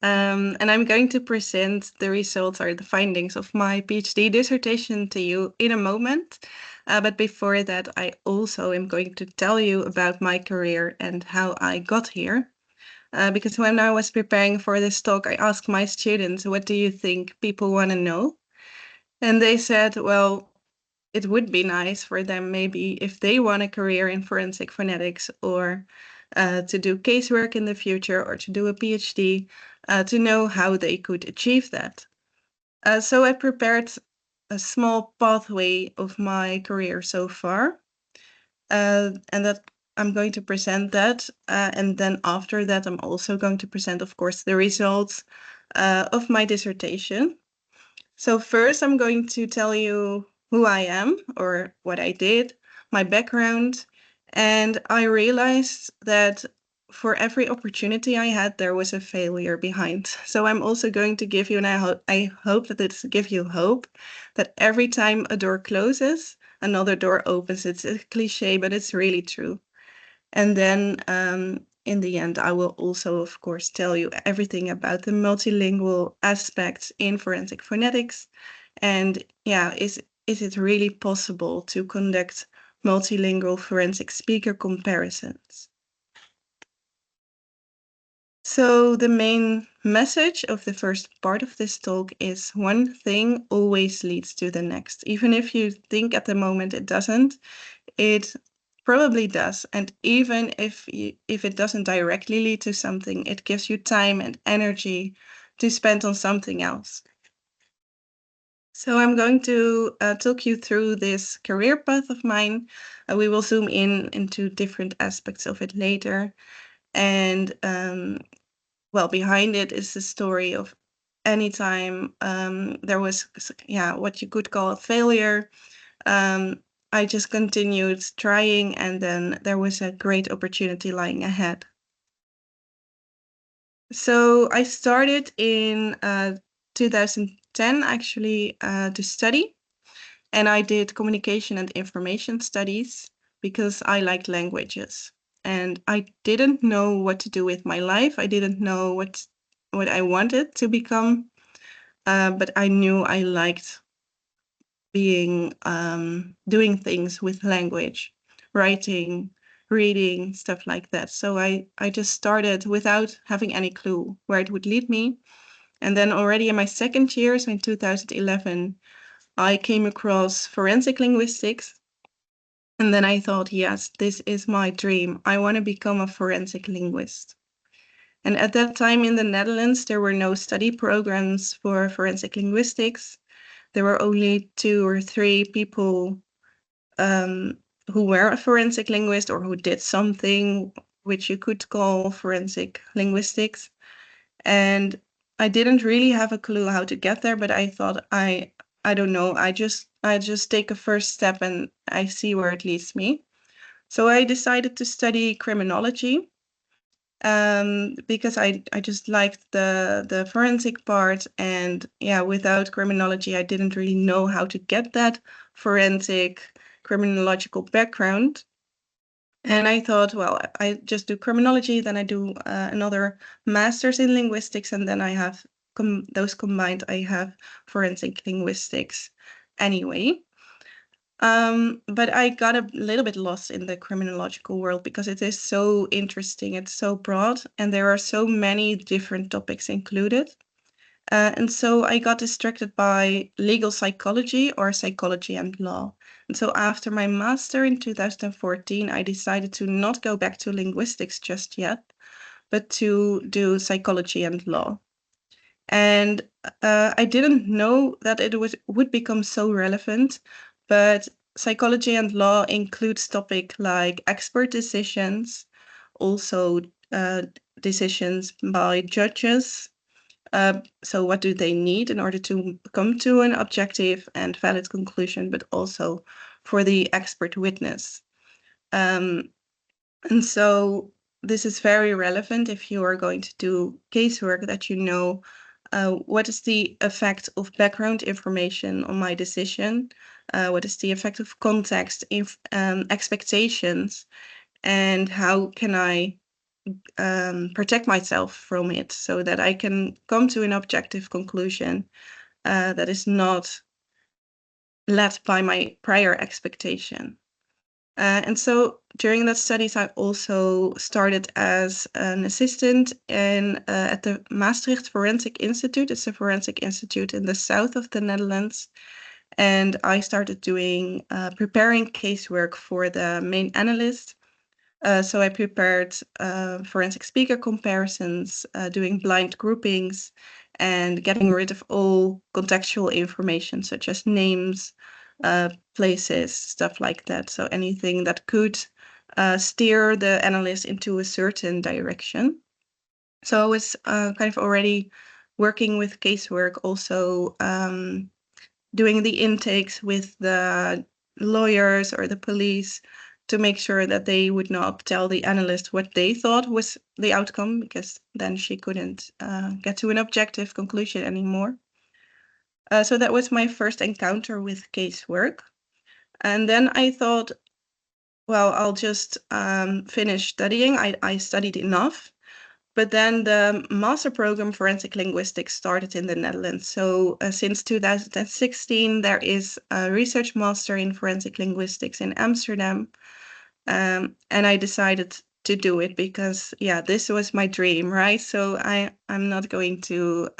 And I'm going to present the results or the findings of my PhD dissertation to you in a moment. But before that, I also am going to tell you about my career and how I got here. Because when I was preparing for this talk, I asked my students, what do you think people want to know? And they said, well, it would be nice for them maybe if they want a career in forensic phonetics or to do casework in the future or to do a PhD, to know how they could achieve that. So I prepared a small pathway of my career so far, and that I'm going to present that. And then after that, I'm also going to present, of course, the results of my dissertation. So first, I'm going to tell you who I am or what I did, my background, and I realized that for every opportunity I had, there was a failure behind. So I'm also going to give you, and I hope that this gives you hope, that every time a door closes, another door opens. It's a cliche, but it's really true. And then in the end, I will also, of course, tell you everything about the multilingual aspects in forensic phonetics. And yeah, is it really possible to conduct multilingual forensic speaker comparisons? So the main message of the first part of this talk is one thing always leads to the next. Even if you think at the moment it doesn't, it probably does. And even if it doesn't directly lead to something, it gives you time and energy to spend on something else. So I'm going to talk you through this career path of mine. We will zoom in into different aspects of it later. And well, behind it is the story of anytime there was, what you could call a failure. I just continued trying, and then there was a great opportunity lying ahead. So I started in 2010 actually to study, and I did communication and information studies because I liked languages. And I didn't know what to do with my life. I didn't know what I wanted to become, but I knew I liked being doing things with language, writing, reading, stuff like that. So I just started without having any clue where it would lead me. And then already in my second year, so in 2011, I came across forensic linguistics. And then I thought, yes, this is my dream. I want to become a forensic linguist. And at that time in the Netherlands, there were no study programs for forensic linguistics. There were only 2 or 3 people who were a forensic linguist or who did something which you could call forensic linguistics. And I didn't really have a clue how to get there, but I thought I don't know, I just take a first step and I see where it leads me. So I decided to study criminology because I just liked the forensic part, and yeah, without criminology, I didn't really know how to get that forensic criminological background. And I thought, well, I just do criminology, then I do another master's in linguistics, and then I have those combined, I have forensic linguistics anyway. But I got a little bit lost in the criminological world because it is so interesting, it's so broad, and there are so many different topics included. And so I got distracted by legal psychology or psychology and law. And so after my master in 2014, I decided to not go back to linguistics just yet, but to do psychology and law. And I didn't know that it would become so relevant, but psychology and law includes topics like expert decisions, also decisions by judges. So what do they need in order to come to an objective and valid conclusion, but also for the expert witness. And so this is very relevant if you are going to do casework, that you know what is the effect of background information on my decision, what is the effect of context, expectations, and how can I protect myself from it so that I can come to an objective conclusion that is not led by my prior expectation. And so during that studies, I also started as an assistant at the Maastricht Forensic Institute. It's a forensic institute in the south of the Netherlands. And I started doing preparing casework for the main analyst. So I prepared forensic speaker comparisons, doing blind groupings, and getting rid of all contextual information such as names, places, stuff like that. So anything that could steer the analyst into a certain direction. So I was kind of already working with casework, also doing the intakes with the lawyers or the police to make sure that they would not tell the analyst what they thought was the outcome, because then she couldn't get to an objective conclusion anymore. So that was my first encounter with casework. And then I thought, well, I'll just finish studying. I studied enough. But then the master program Forensic Linguistics started in the Netherlands. So since 2016, there is a research master in Forensic Linguistics in Amsterdam. And I decided to do it because, yeah, this was my dream, right? So I'm not going to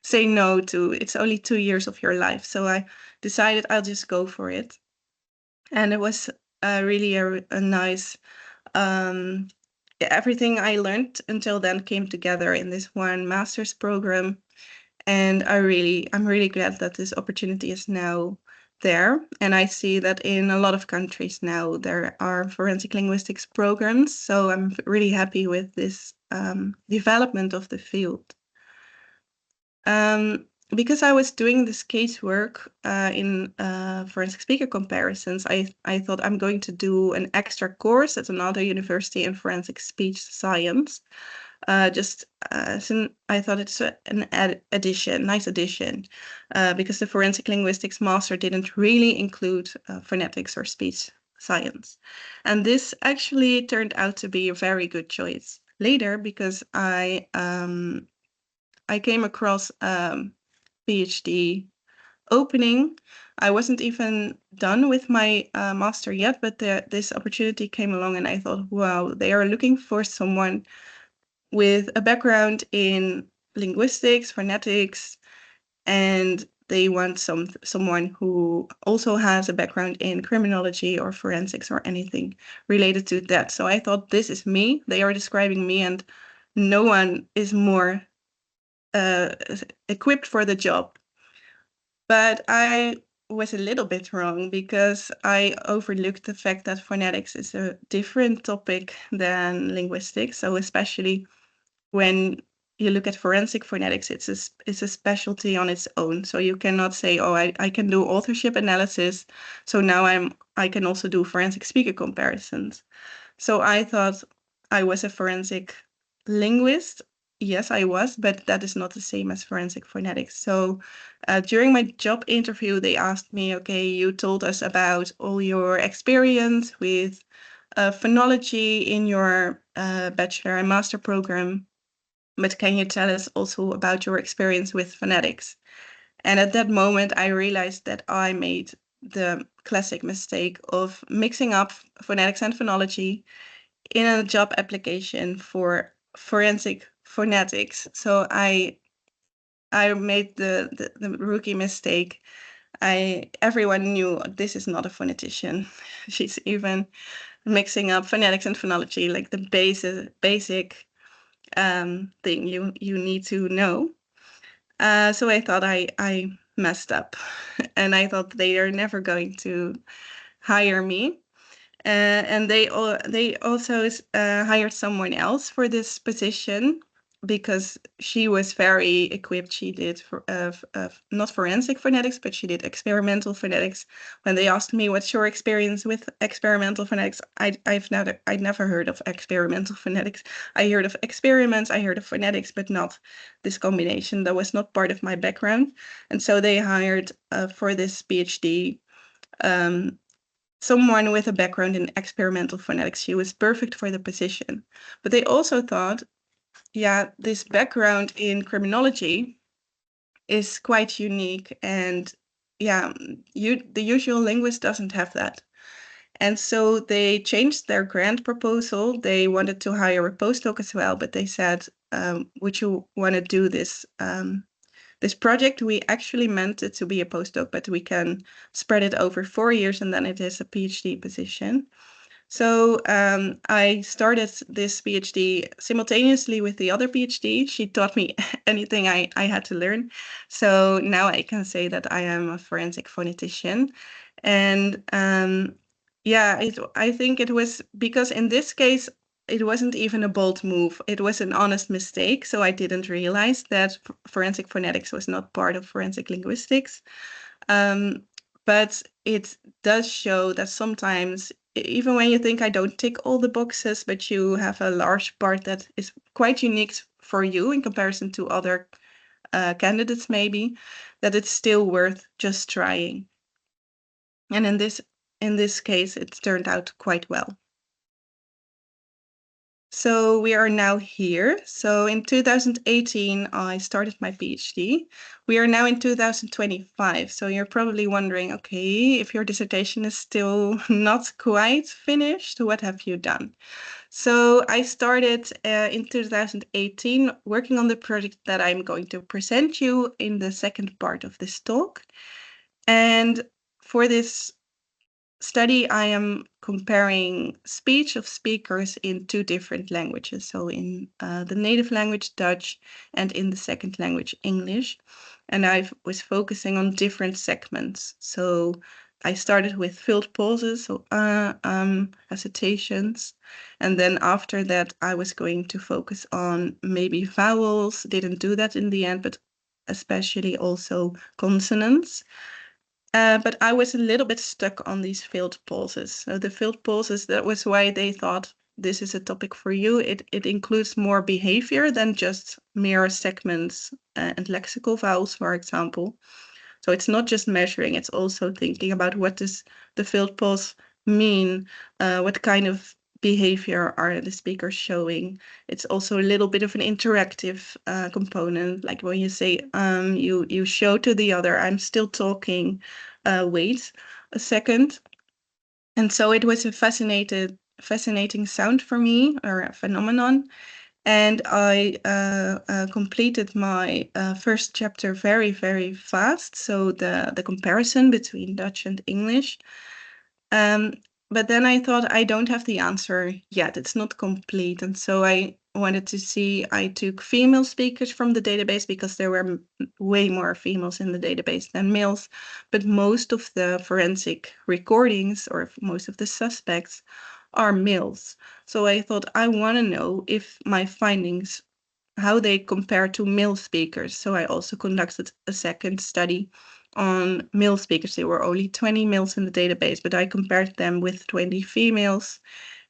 say no to, it's only 2 years of your life. So I decided I'll just go for it. And it was really a nice, everything I learned until then came together in this one master's program. And I'm really glad that this opportunity is now there. And I see that in a lot of countries now there are forensic linguistics programs. So I'm really happy with this development of the field. Because I was doing this casework in forensic speaker comparisons, I thought I'm going to do an extra course at another university in forensic speech science. I thought it's an nice addition, because the forensic linguistics master didn't really include phonetics or speech science. And this actually turned out to be a very good choice later, because I came across PhD opening. I wasn't even done with my master yet, but this opportunity came along and I thought, wow, they are looking for someone with a background in linguistics, phonetics, and they want someone who also has a background in criminology or forensics or anything related to that. So I thought, this is me. They are describing me, and no one is more equipped for the job. But I was a little bit wrong, because I overlooked the fact that phonetics is a different topic than linguistics. So especially when you look at forensic phonetics, it's a specialty on its own. So you cannot say, oh, I can do authorship analysis, so now I can also do forensic speaker comparisons. So I thought I was a forensic linguist. Yes, I was, but that is not the same as forensic phonetics. So during my job interview, they asked me, okay, you told us about all your experience with phonology in your bachelor and master program, but can you tell us also about your experience with phonetics? And at that moment, I realized that I made the classic mistake of mixing up phonetics and phonology in a job application for forensic phonetics. So I made the rookie mistake. Everyone knew this is not a phonetician. She's even mixing up phonetics and phonology, like the basic thing you need to know. So I thought I messed up, and I thought they are never going to hire me. And they also hired someone else for this position, because she was very equipped. She did not forensic phonetics, but she did experimental phonetics. When they asked me, what's your experience with experimental phonetics, I'd never heard of experimental phonetics. I heard of experiments, I heard of phonetics, but not this combination. That was not part of my background. And so they hired for this PhD someone with a background in experimental phonetics. She was perfect for the position. But they also thought, yeah, this background in criminology is quite unique, and yeah, the usual linguist doesn't have that. And so they changed their grant proposal. They wanted to hire a postdoc as well, but they said, would you want to do this project? We actually meant it to be a postdoc, but we can spread it over 4 years, and then it is a PhD position. So I started this PhD simultaneously with the other PhD. She taught me anything I had to learn. So now I can say that I am a forensic phonetician. And yeah, I think it was because in this case, it wasn't even a bold move. It was an honest mistake. So I didn't realize that forensic phonetics was not part of forensic linguistics. But it does show that sometimes, even when you think I don't tick all the boxes, but you have a large part that is quite unique for you in comparison to other candidates, maybe, that it's still worth just trying. And in this case, it turned out quite well. So we are now here. So in 2018, I started my PhD. We are now in 2025. So you're probably wondering, okay, if your dissertation is still not quite finished, what have you done? So I started in 2018 working on the project that I'm going to present you in the second part of this talk. And for this study, I am comparing speech of speakers in 2 different languages. So in the native language, Dutch, and in the second language, English. And I was focusing on different segments. So I started with filled pauses, so hesitations. And then after that, I was going to focus on maybe vowels. Didn't do that in the end, but especially also consonants. But I was a little bit stuck on these filled pauses. So the filled pauses, that was why they thought this is a topic for you. It includes more behavior than just mere segments and lexical vowels, for example. So it's not just measuring, it's also thinking about what does the filled pause mean? What kind of behavior are the speakers showing? It's also a little bit of an interactive component, like when you say, you show to the other, I'm still talking, wait a second. And so it was a fascinating sound for me, or a phenomenon. And I completed my first chapter very, very fast. So the comparison between Dutch and English. But then I thought I don't have the answer yet. It's not complete. And so I wanted to see, I took female speakers from the database because there were way more females in the database than males. But most of the forensic recordings, or most of the suspects, are males. So I thought I want to know if my findings, how they compare to male speakers. So I also conducted a second study on male speakers. There were only 20 males in the database, but I compared them with 20 females.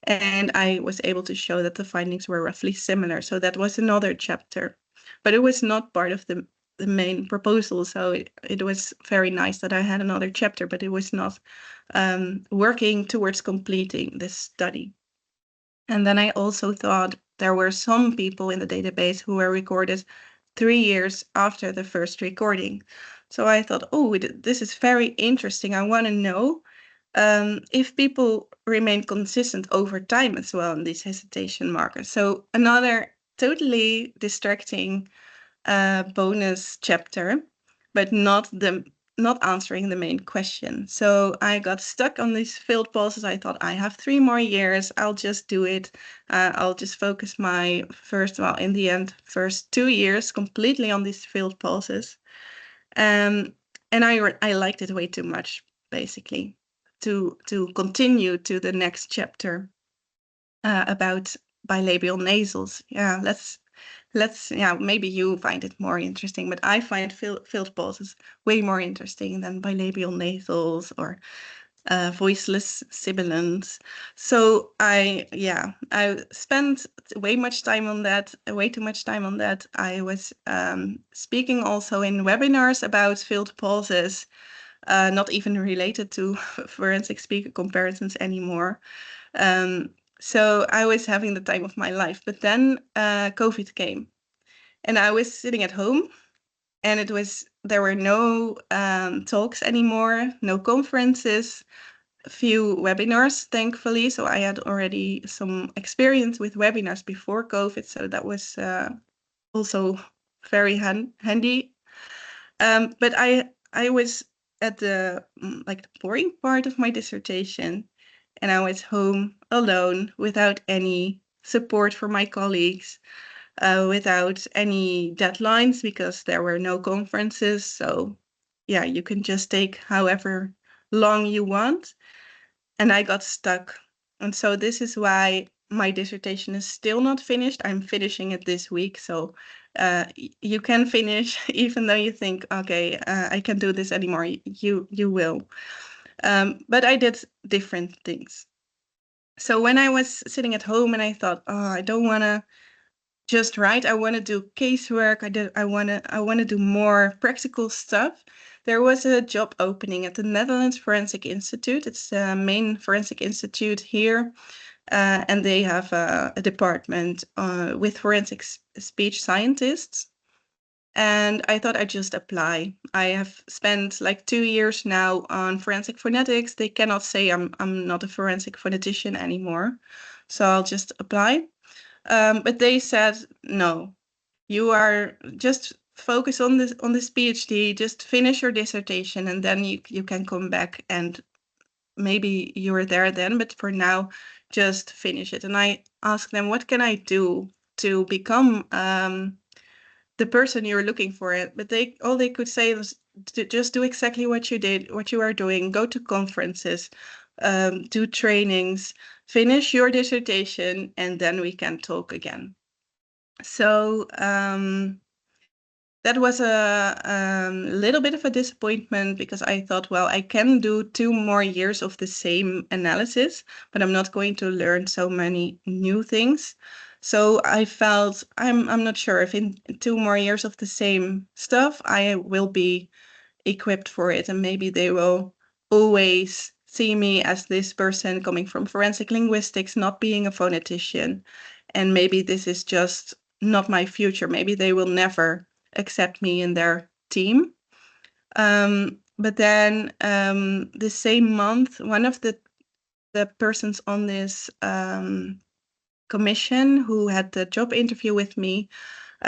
And I was able to show that the findings were roughly similar. So that was another chapter, but it was not part of the main proposal. So it was very nice that I had another chapter, but it was not working towards completing this study. And then I also thought there were some people in the database who were recorded 3 years after the first recording. So I thought, oh, this is very interesting. I want to know if people remain consistent over time as well in these hesitation markers. So another totally distracting bonus chapter, but not answering the main question. So I got stuck on these filled pauses. I thought I have 3 more years. I'll just do it. I'll just focus my first 2 years completely on these filled pauses. And I liked it way too much, basically, to continue to the next chapter about bilabial nasals. Yeah, maybe you find it more interesting, but I find filled pauses way more interesting than bilabial nasals or voiceless sibilants. So I spent way too much time on that. I was speaking also in webinars about filled pauses. not even related to forensic speaker comparisons anymore. So I was having the time of my life. But then COVID came, and I was sitting at home, and there were no talks anymore, no conferences, a few webinars, thankfully. So I had already some experience with webinars before COVID, so that was also very handy. But I was at the the boring part of my dissertation, and I was home alone without any support from my colleagues, without any deadlines because there were no conferences. So yeah, you can just take however long you want. And I got stuck. And so this is why my dissertation is still not finished. I'm finishing it this week. So you can finish even though you think, okay, I can't do this anymore. You will. But I did different things. So when I was sitting at home and I thought, oh, I don't want to just write. I want to do casework. I want to do more practical stuff. There was a job opening at the Netherlands Forensic Institute. It's the main forensic institute here, and they have a department with forensic speech scientists. And I thought I'd just apply. I have spent like 2 years now on forensic phonetics. They cannot say I'm not a forensic phonetician anymore, so I'll just apply. But they said, no, you are just focus on this PhD, just finish your dissertation, and then you can come back and maybe you're there then, but for now, just finish it. And I asked them, what can I do to become the person you're looking for? But all they could say was to just do exactly what you did, what you are doing, go to conferences, do trainings, finish your dissertation, and then we can talk again. So that was a little bit of a disappointment because I thought, well, I can do 2 more years of the same analysis, but I'm not going to learn so many new things. So I felt I'm not sure if in 2 more years of the same stuff, I will be equipped for it, and maybe they will always see me as this person coming from forensic linguistics, not being a phonetician, and maybe this is just not my future. Maybe they will never accept me in their team. But then the same month, one of the persons on this commission who had the job interview with me,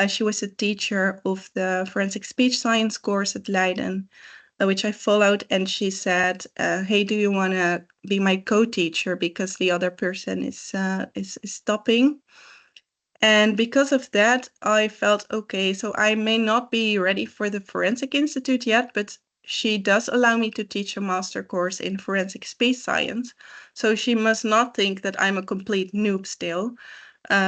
she was a teacher of the forensic speech science course at Leiden, which I followed, and she said, hey, do you want to be my co-teacher because the other person is stopping? And because of that, I felt, okay, so I may not be ready for the Forensic Institute yet, but she does allow me to teach a master course in forensic speech science. So she must not think that I'm a complete noob still,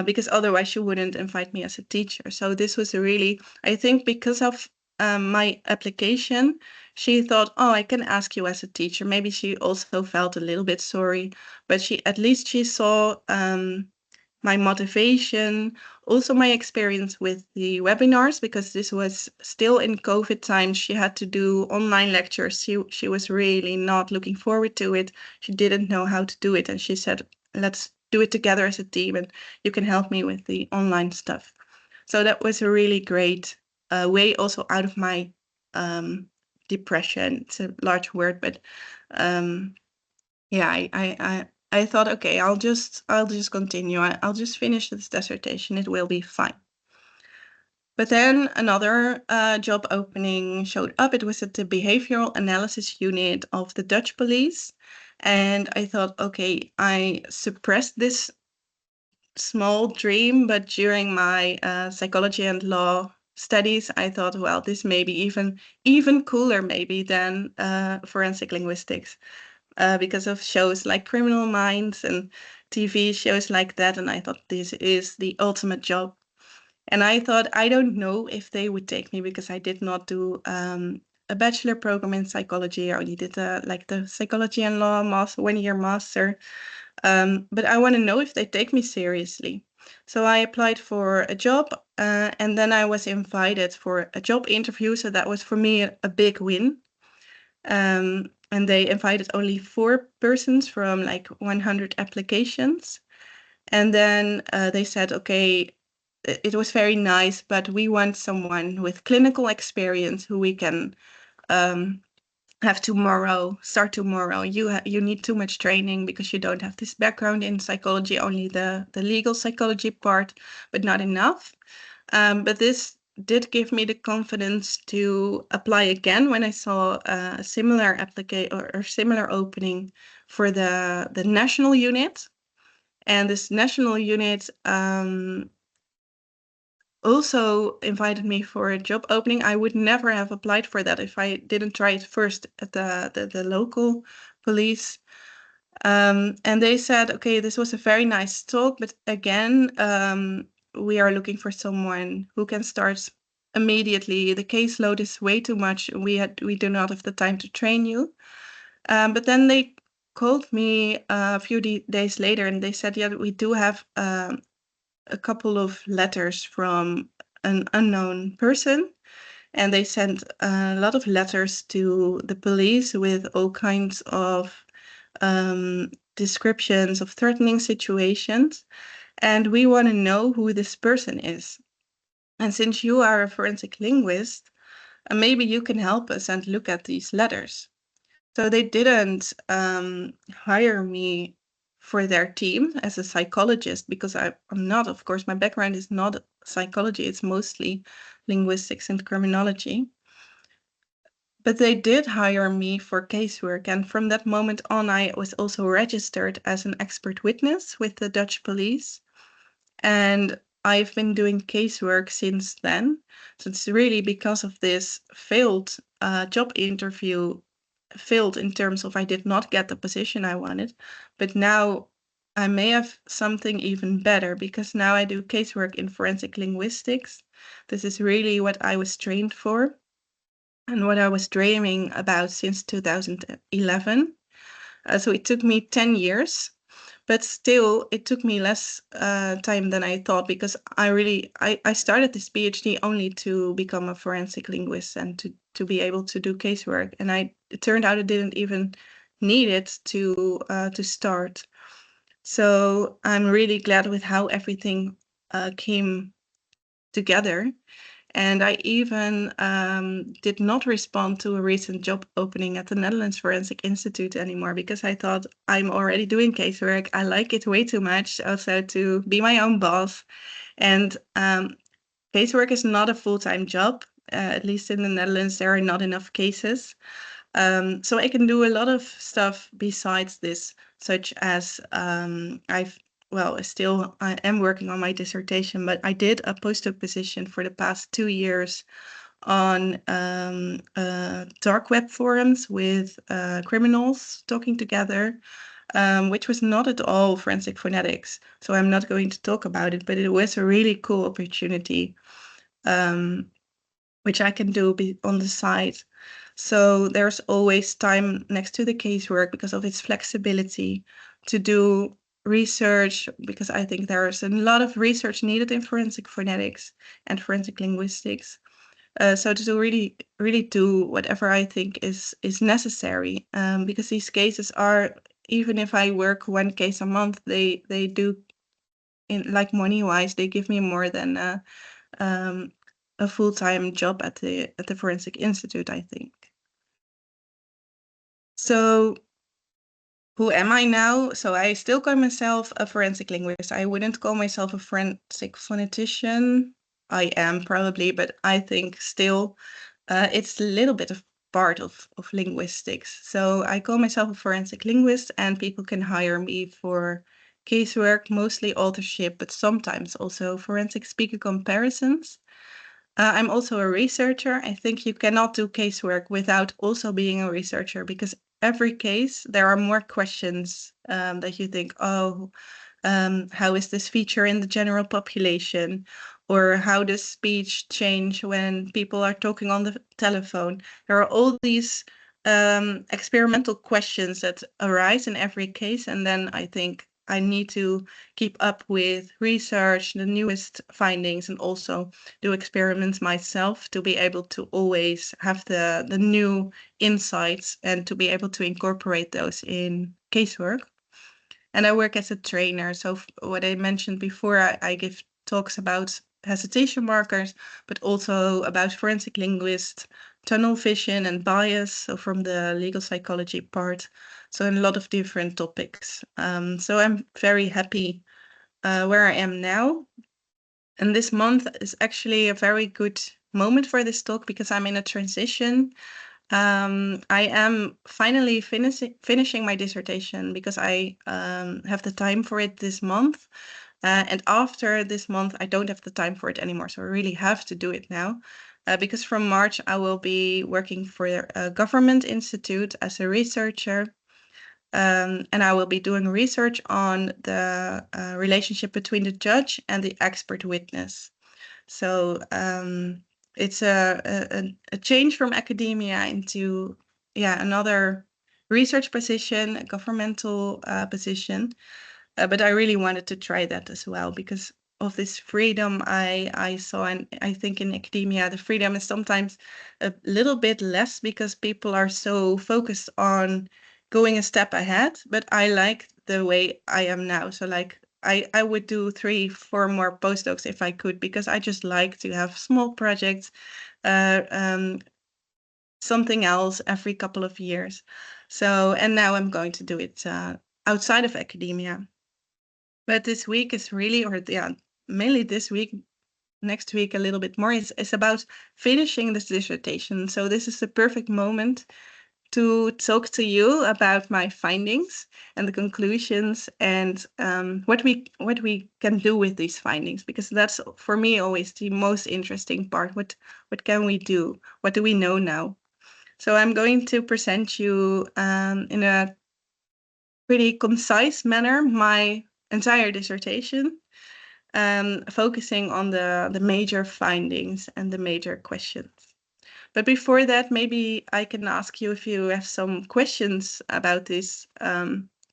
because otherwise she wouldn't invite me as a teacher. So this was really, I think because of my application, she thought, oh, I can ask you as a teacher. Maybe she also felt a little bit sorry, but at least she saw my motivation, also my experience with the webinars, because this was still in COVID times. She had to do online lectures. She was really not looking forward to it. She didn't know how to do it. And she said, let's do it together as a team, and you can help me with the online stuff. So that was a really great way also out of my depression. It's a large word, but yeah, I thought, okay, I'll just continue. I'll just finish this dissertation. It will be fine. But then another job opening showed up. It was at the behavioral analysis unit of the Dutch police. And I thought, okay, I suppressed this small dream, but during my psychology and law studies, I thought, well, this may be even cooler maybe than forensic linguistics. Because of shows like Criminal Minds and TV shows like that. And I thought this is the ultimate job. And I thought, I don't know if they would take me because I did not do a bachelor program in psychology. I only did the psychology and law 1-year master. But I want to know if they take me seriously. So I applied for a job, and then I was invited for a job interview. So that was for me a big win. And they invited only 4 persons from like 100 applications. And then they said, okay, it was very nice, but we want someone with clinical experience who we can have start tomorrow. You need too much training because you don't have this background in psychology, only the legal psychology part, but not enough. But this did give me the confidence to apply again when I saw a similar application or similar opening for the national unit. And this national unit also invited me for a job opening. I would never have applied for that if I didn't try it first at the local police. And they said, okay, this was a very nice talk, but again, we are looking for someone who can start immediately. The caseload is way too much. We do not have the time to train you. But then they called me a few days later and they said, yeah, we do have a couple of letters from an unknown person, and they sent a lot of letters to the police with all kinds of descriptions of threatening situations, and we want to know who this person is. And since you are a forensic linguist, maybe you can help us and look at these letters. So they didn't hire me for their team as a psychologist because I'm not, of course, my background is not psychology, it's mostly linguistics and criminology. But they did hire me for casework, and from that moment on, I was also registered as an expert witness with the Dutch police. And I've been doing casework since then. So it's really because of this failed job interview, failed in terms of I did not get the position I wanted, but now I may have something even better because now I do casework in forensic linguistics. This is really what I was trained for and what I was dreaming about since 2011. So it took me 10 years, but still it took me less time than I thought because I started this PhD only to become a forensic linguist and to be able to do casework. And it turned out I didn't even need it to start. So I'm really glad with how everything came together. And I even did not respond to a recent job opening at the Netherlands Forensic Institute anymore because I thought I'm already doing casework. I like it way too much also to be my own boss. And casework is not a full-time job. At least in the Netherlands, there are not enough cases. So I can do a lot of stuff besides this, such as I am working on my dissertation, but I did a postdoc position for the past 2 years on dark web forums with criminals talking together, which was not at all forensic phonetics. So I'm not going to talk about it, but it was a really cool opportunity, which I can do on the side. So there's always time next to the casework because of its flexibility to do research, because I think there's a lot of research needed in forensic phonetics and forensic linguistics. So to really do whatever I think is necessary, because these cases are, even if I work 1 case a month, they do, in like money-wise, they give me more than a full-time job at the Forensic Institute, I think. So who am I now? So I still call myself a forensic linguist. I wouldn't call myself a forensic phonetician. I am probably, but I think still it's a little bit of part of linguistics. So I call myself a forensic linguist, and people can hire me for casework, mostly authorship, but sometimes also forensic speaker comparisons. I'm also a researcher. I think you cannot do casework without also being a researcher, because every case there are more questions that you think, oh, how is this feature in the general population? Or how does speech change when people are talking on the telephone? There are all these experimental questions that arise in every case. And then I think I need to keep up with research, the newest findings, and also do experiments myself to be able to always have the new insights and to be able to incorporate those in casework. And I work as a trainer. So what I mentioned before, I give talks about hesitation markers, but also about forensic linguists, tunnel vision and bias, so from the legal psychology part. So in a lot of different topics. So I'm very happy where I am now. And this month is actually a very good moment for this talk because I'm in a transition. I am finally finishing my dissertation because I have the time for it this month. And after this month, I don't have the time for it anymore. So I really have to do it now. Because from March, I will be working for a government institute as a researcher. And I will be doing research on the relationship between the judge and the expert witness. So it's a change from academia into another research position, a governmental position. But I really wanted to try that as well because of this freedom I saw, and I think in academia the freedom is sometimes a little bit less because people are so focused on going a step ahead. But I like the way I am now. So like I would do 3-4 more postdocs if I could, because I just like to have small projects, something else every couple of years. So, and now I'm going to do it outside of academia. But this week is really, mainly this week, next week a little bit more, is about finishing this dissertation. So this is the perfect moment to talk to you about my findings and the conclusions and what we can do with these findings, because that's for me always the most interesting part. What can we do? What do we know now? So I'm going to present you in a pretty concise manner my entire dissertation, focusing on the major findings and the major questions. But before that, maybe I can ask you if you have some questions about this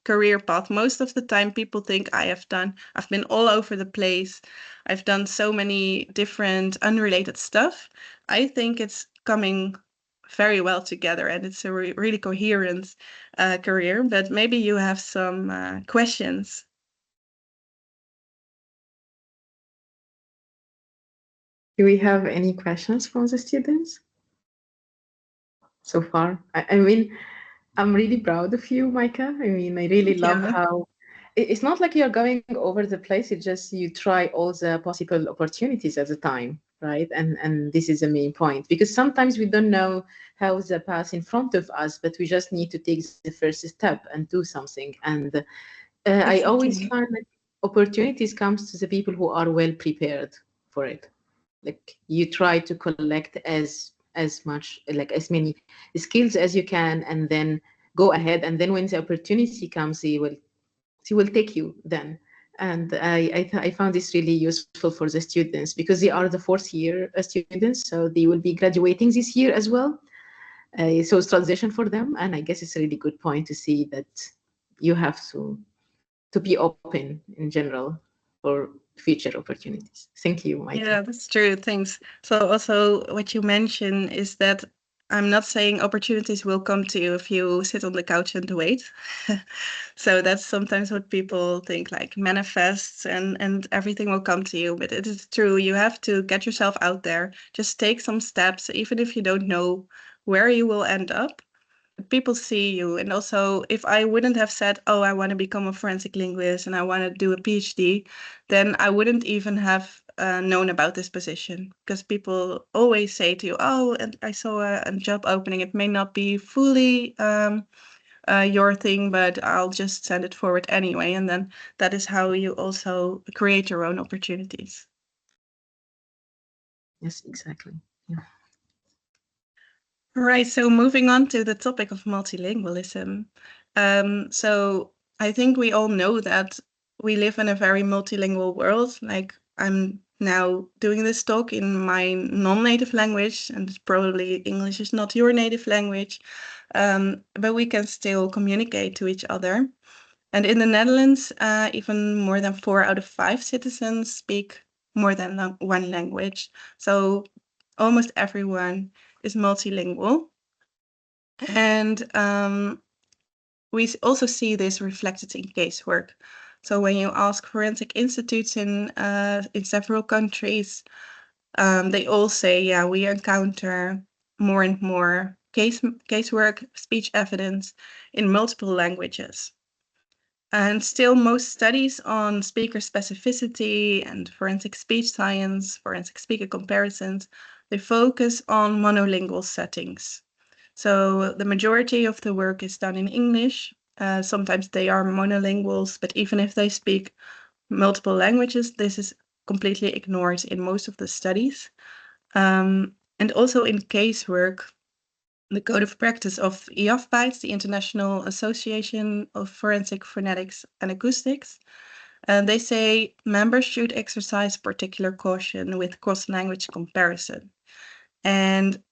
career path. Most of the time people think I've been all over the place. I've done so many different unrelated stuff. I think it's coming very well together and it's a really coherent career, but maybe you have some questions. Do we have any questions from the students so far? I mean, I'm really proud of you, Micah. I mean, I really love how it's not like you're going over the place. It's just you try all the possible opportunities at the time, right? And this is the main point, because sometimes we don't know how the path in front of us, but we just need to take the first step and do something. And I always find that opportunities comes to the people who are well prepared for it. Like you try to collect as much, like as many skills as you can, and then go ahead. And then when the opportunity comes, he will take you then. And I found this really useful for the students because they are the fourth year students, so they will be graduating this year as well. So it's transition for them, and I guess it's a really good point to see that you have to be open in general for future opportunities. Thank you, Mike. Yeah, that's true. Thanks. So also what you mentioned is that I'm not saying opportunities will come to you if you sit on the couch and wait. So that's sometimes what people think, like manifests and everything will come to you. But it is true. You have to get yourself out there. Just take some steps, even if you don't know where you will end up. People see you. And also, if I wouldn't have said, oh, I want to become a forensic linguist and I want to do a PhD, then I wouldn't even have known about this position, because people always say to you, oh, and I saw a job opening. It may not be fully your thing, but I'll just send it forward anyway. And then that is how you also create your own opportunities. Yes, exactly. Yeah. All right, so moving on to the topic of multilingualism. So I think we all know that we live in a very multilingual world. Like I'm now doing this talk in my non-native language, and probably English is not your native language, but we can still communicate to each other. And in the Netherlands, even more than 4 out of 5 citizens speak more than one language. So almost everyone is multilingual. And we also see this reflected in casework. So when you ask forensic institutes in several countries, they all say, yeah, we encounter more and more casework, speech evidence in multiple languages. And still, most studies on speaker specificity and forensic speech science, forensic speaker comparisons, they focus on monolingual settings. So the majority of the work is done in English. Sometimes they are monolinguals, but even if they speak multiple languages, this is completely ignored in most of the studies. And also in casework, the Code of Practice of IAFPAITS, the International Association of Forensic Phonetics and Acoustics, they say members should exercise particular caution with cross-language comparison. And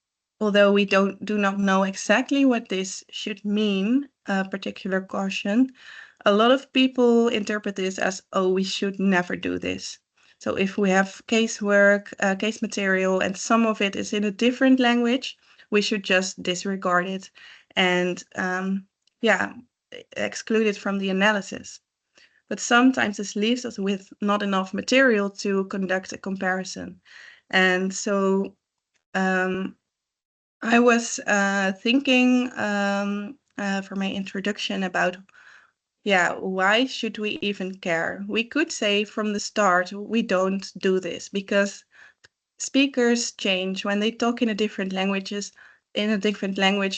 although we do not know exactly what this should mean, particular caution, a lot of people interpret this as, oh, we should never do this. So if we have casework, case material, and some of it is in a different language, we should just disregard it and exclude it from the analysis. But sometimes this leaves us with not enough material to conduct a comparison. And so I was thinking for my introduction about, why should we even care? We could say from the start, we don't do this because speakers change when they talk in a different language.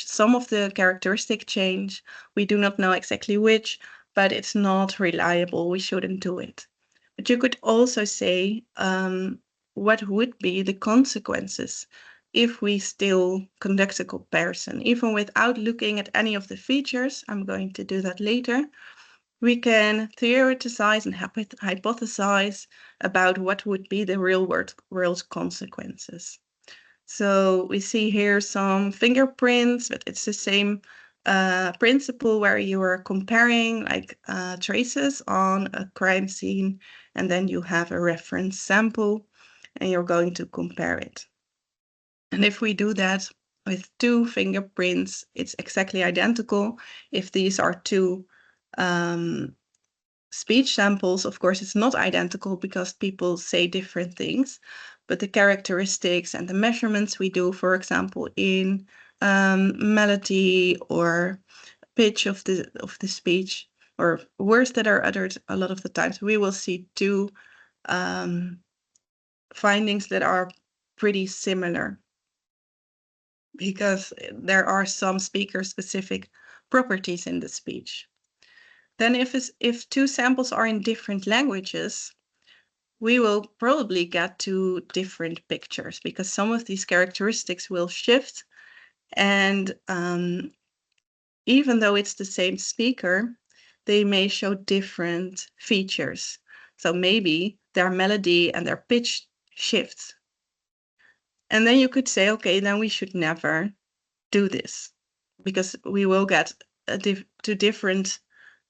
Some of the characteristics change. We do not know exactly which, but it's not reliable. We shouldn't do it. But you could also say, what would be the consequences if we still conduct a comparison, even without looking at any of the features? I'm going to do that later. We can theorize and hypothesize about what would be the real world consequences. So we see here some fingerprints, but it's the same principle where you are comparing like traces on a crime scene, and then you have a reference sample and you're going to compare it. And if we do that with 2 fingerprints, it's exactly identical. If these are 2 speech samples, of course, it's not identical because people say different things, but the characteristics and the measurements we do, for example, in melody or pitch of the speech or words that are uttered a lot of the times, we will see 2 findings that are pretty similar because there are some speaker-specific properties in the speech. Then if 2 samples are in different languages, we will probably get 2 different pictures because some of these characteristics will shift. And even though it's the same speaker, they may show different features. So maybe their melody and their pitch shifts. And then you could say, okay, then we should never do this because we will get 2 different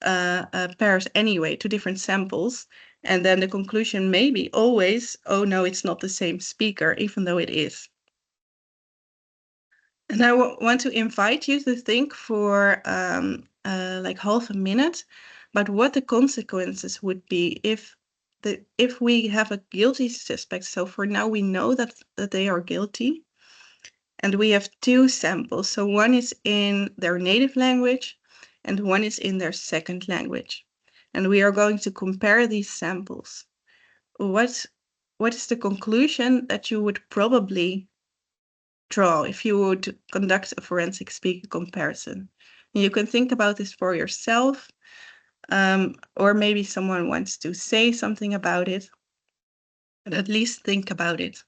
pairs anyway, 2 different samples. And then the conclusion may be always, oh no, it's not the same speaker, even though it is. And I want to invite you to think for like half a minute about what the consequences would be if we have a guilty suspect. So for now, we know that they are guilty. And we have 2 samples. So one is in their native language and one is in their second language. And we are going to compare these samples. What is the conclusion that you would probably draw if you would conduct a forensic speaker comparison? And you can think about this for yourself, or maybe someone wants to say something about it, but at least think about it.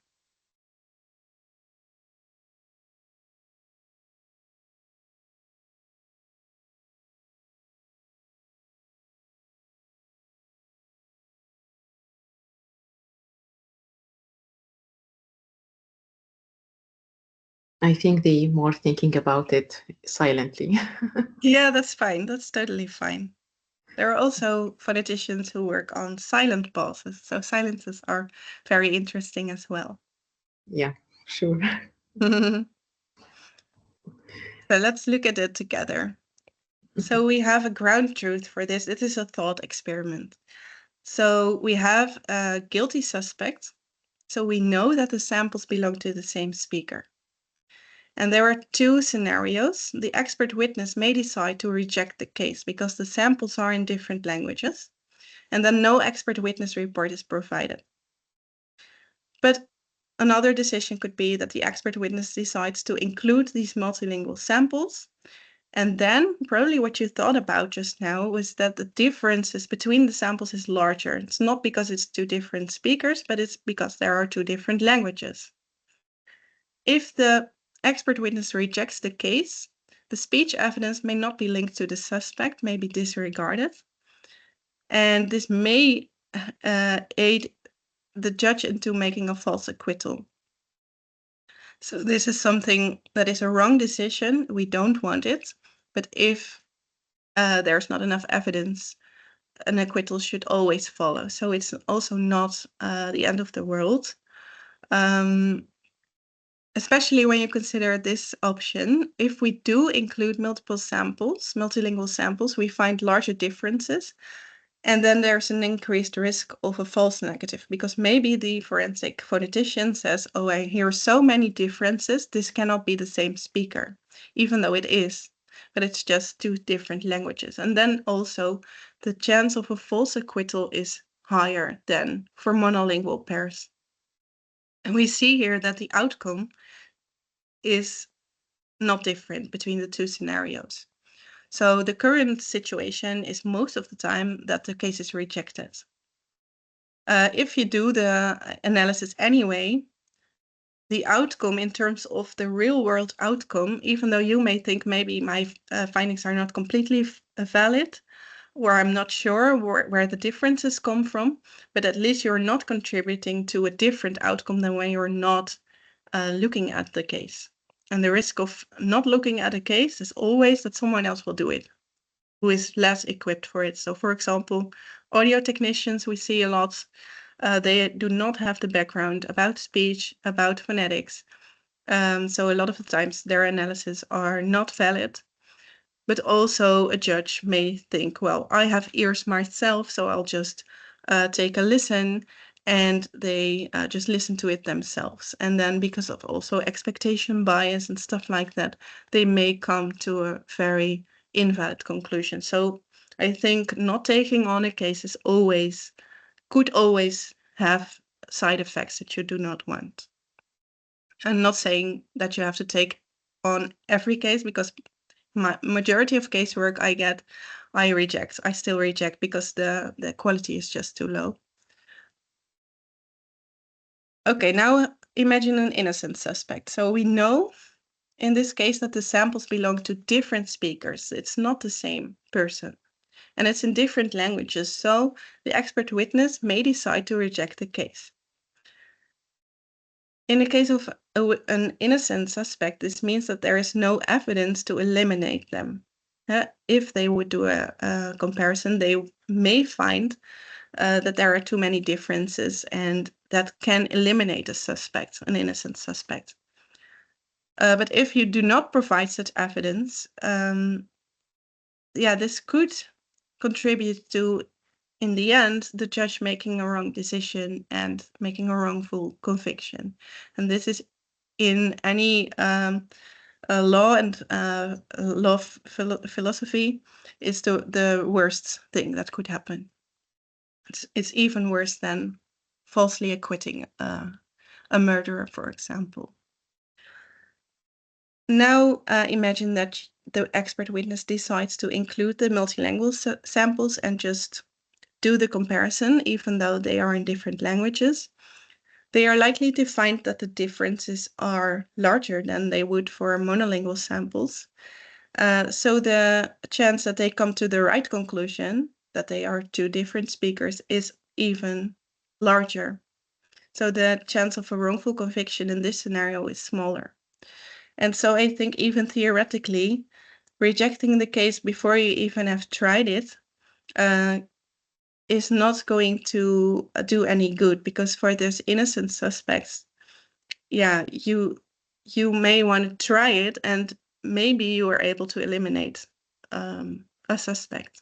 I think the more thinking about it silently. Yeah, that's fine. That's totally fine. There are also phoneticians who work on silent pauses. So silences are very interesting as well. Yeah, sure. So let's look at it together. So we have a ground truth for this. It is a thought experiment. So we have a guilty suspect. So we know that the samples belong to the same speaker. And there are two scenarios. The expert witness may decide to reject the case because the samples are in different languages, and then no expert witness report is provided. But another decision could be that the expert witness decides to include these multilingual samples. And then probably what you thought about just now was that the differences between the samples is larger. It's not because it's two different speakers, but it's because there are two different languages. If the expert witness rejects the case, the speech evidence may not be linked to the suspect, may be disregarded. And this may aid the judge into making a false acquittal. So this is something that is a wrong decision. We don't want it. But if there's not enough evidence, an acquittal should always follow. So it's also not the end of the world. Especially when you consider this option, if we do include multiple samples, multilingual samples, we find larger differences. And then there's an increased risk of a false negative, because maybe the forensic phonetician says, oh, I hear so many differences, this cannot be the same speaker, even though it is, but it's just two different languages. And then also the chance of a false acquittal is higher than for monolingual pairs. And we see here that the outcome is not different between the two scenarios. So the current situation is most of the time that the case is rejected. If you do the analysis anyway, the outcome in terms of the real world outcome, even though you may think maybe my findings are not completely valid, or I'm not sure where the differences come from, but at least you're not contributing to a different outcome than when you're not looking at the case. And the risk of not looking at a case is always that someone else will do it, who is less equipped for it. So for example, audio technicians, we see a lot, they do not have the background about speech, about phonetics. So a lot of the times their analyses are not valid. But also a judge may think, well, I have ears myself, so I'll just take a listen, and they just listen to it themselves. And then because of also expectation bias and stuff like that, they may come to a very invalid conclusion. So I think not taking on a case is could always have side effects that you do not want. I'm not saying that you have to take on every case, because my majority of casework I still reject because the quality is just too low. Okay, now imagine an innocent suspect. So we know in this case that the samples belong to different speakers. It's not the same person, and it's in different languages. So the expert witness may decide to reject the case. In the case of an innocent suspect, this means that there is no evidence to eliminate them. If they would do a comparison, they may find that there are too many differences, and that can eliminate a suspect, an innocent suspect. But if you do not provide such evidence, this could contribute to, in the end, the judge making a wrong decision and making a wrongful conviction. And this is in any law and law philosophy is the worst thing that could happen. It's even worse than falsely acquitting a murderer, for example. Now imagine that the expert witness decides to include the multilingual samples and just do the comparison, even though they are in different languages. They are likely to find that the differences are larger than they would for monolingual samples. So the chance that they come to the right conclusion, that they are two different speakers, is even larger. So the chance of a wrongful conviction in this scenario is smaller. And so I think even theoretically, rejecting the case before you even have tried it is not going to do any good, because for those innocent suspects, yeah, you may want to try it, and maybe you are able to eliminate a suspect.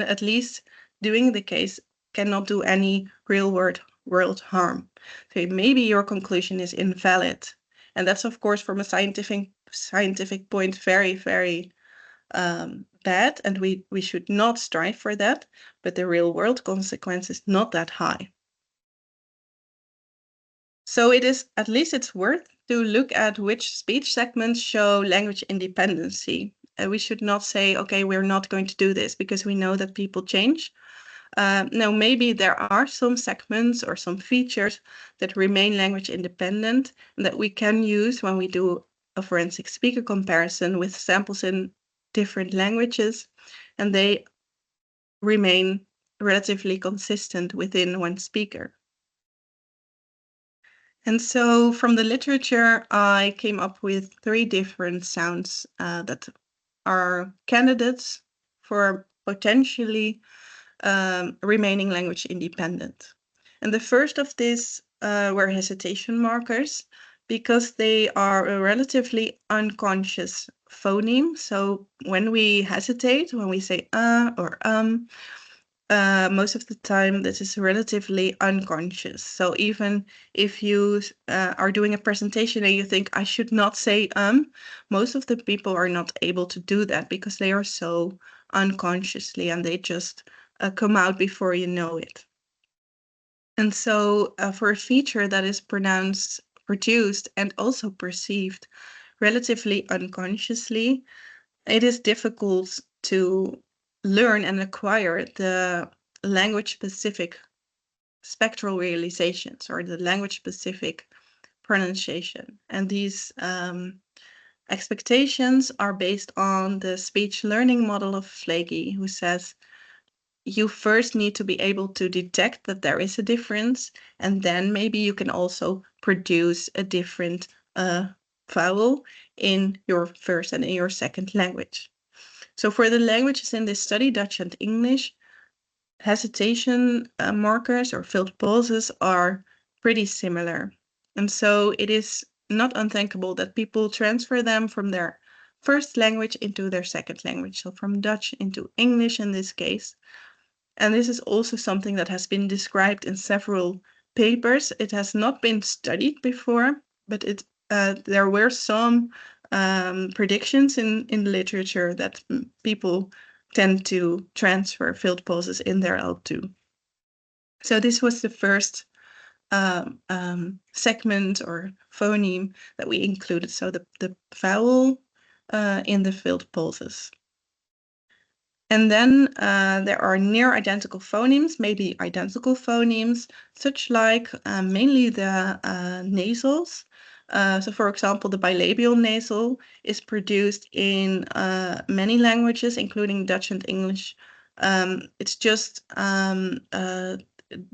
At least doing the case cannot do any real world harm. So maybe your conclusion is invalid, and that's of course from a scientific point very bad, and we should not strive for that. But the real world consequence is not that high. So at least it's worth to look at which speech segments show language independency. We should not say, okay, we're not going to do this because we know that people change. No, maybe there are some segments or some features that remain language independent and that we can use when we do a forensic speaker comparison with samples in different languages, and they remain relatively consistent within one speaker. And so from the literature, I came up with 3 different sounds that are candidates for potentially remaining language independent. And the first of these were hesitation markers, because they are a relatively unconscious phoneme. So when we hesitate, when we say or most of the time this is relatively unconscious. So even if you are doing a presentation and you think I should not say most of the people are not able to do that because they are so unconsciously, and they just come out before you know it. And so for a feature that is produced and also perceived relatively unconsciously, it is difficult to learn and acquire the language-specific spectral realizations or the language-specific pronunciation. And these expectations are based on the speech learning model of Flaky, who says you first need to be able to detect that there is a difference, and then maybe you can also produce a different vowel in your first and in your second language. So for the languages in this study, Dutch and English, hesitation markers or filled pauses are pretty similar. And so it is not unthinkable that people transfer them from their first language into their second language, so from Dutch into English in this case. And this is also something that has been described in several papers. It has not been studied before, but there were some predictions in literature that people tend to transfer filled pauses in their L2. So this was the first segment or phoneme that we included, so the vowel in the filled pauses. And then there are near identical phonemes, maybe identical phonemes, such like mainly the nasals. So for example, the bilabial nasal is produced in many languages, including Dutch and English. It's just the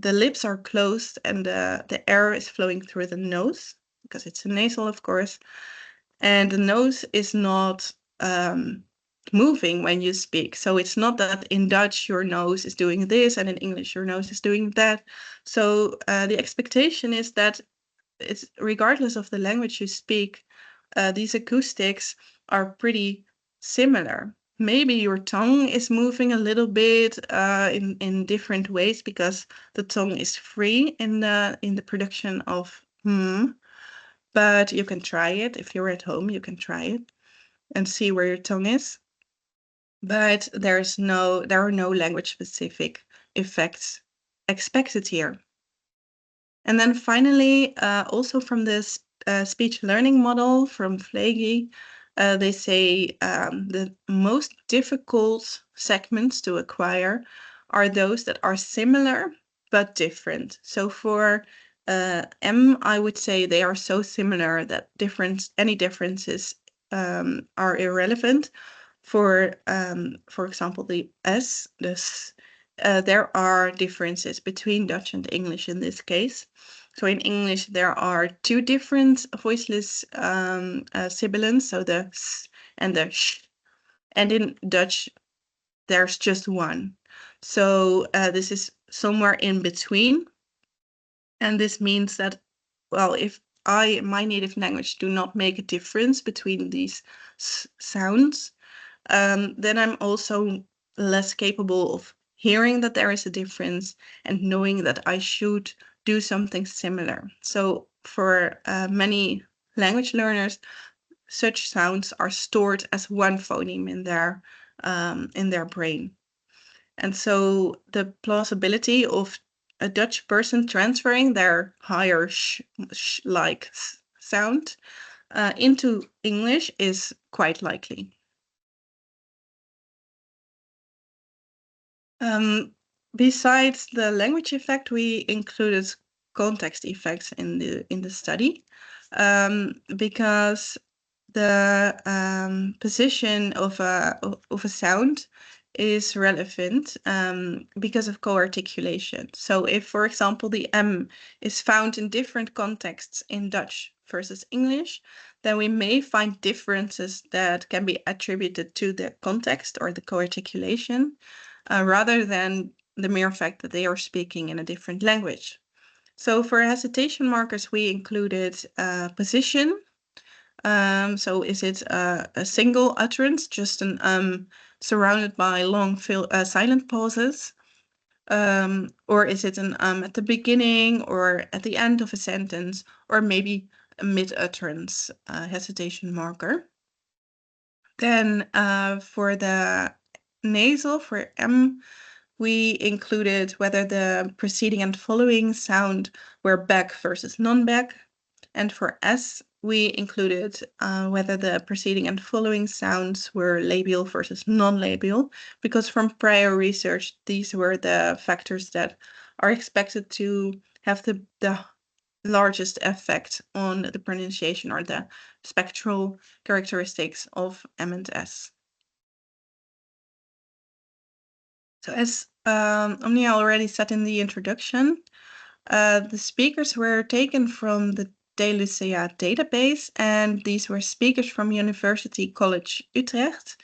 lips are closed and the air is flowing through the nose, because it's a nasal, of course. And the nose is not moving when you speak. So it's not that in Dutch your nose is doing this and in English your nose is doing that. So the expectation is that it's regardless of the language you speak, these acoustics are pretty similar. Maybe your tongue is moving a little bit in different ways, because the tongue is free in the production of but you can try it. If you're at home, you can try it and see where your tongue is. But there are no language-specific effects expected here. And then finally, also from this speech learning model from Flagy, they say the most difficult segments to acquire are those that are similar but different. So for M, I would say they are so similar that any differences are irrelevant. For example, the S, there are differences between Dutch and English in this case. So in English, there are 2 different voiceless sibilants, so the S and the Sh. And in Dutch, there's just one. So this is somewhere in between. And this means that, well, if I, in my native language, do not make a difference between these sounds, then I'm also less capable of hearing that there is a difference and knowing that I should do something similar. So for many language learners, such sounds are stored as one phoneme in their brain. And so the plausibility of a Dutch person transferring their higher like sound into English is quite likely. Besides the language effect, we included context effects in the study, because the position of a sound is relevant because of co-articulation. So if, for example, the M is found in different contexts in Dutch versus English, then we may find differences that can be attributed to the context or the co-articulation, rather than the mere fact that they are speaking in a different language. So for hesitation markers, we included position. So is it a single utterance, just an surrounded by long silent pauses? Or is it an at the beginning or at the end of a sentence, or maybe a mid-utterance hesitation marker? Then for the nasal, for M, we included whether the preceding and following sound were back versus non-back. And for S, we included whether the preceding and following sounds were labial versus non-labial, because from prior research, these were the factors that are expected to have the largest effect on the pronunciation or the spectral characteristics of M and S. So as Omnia already said in the introduction, the speakers were taken from the LUCEA database, and these were speakers from University College Utrecht.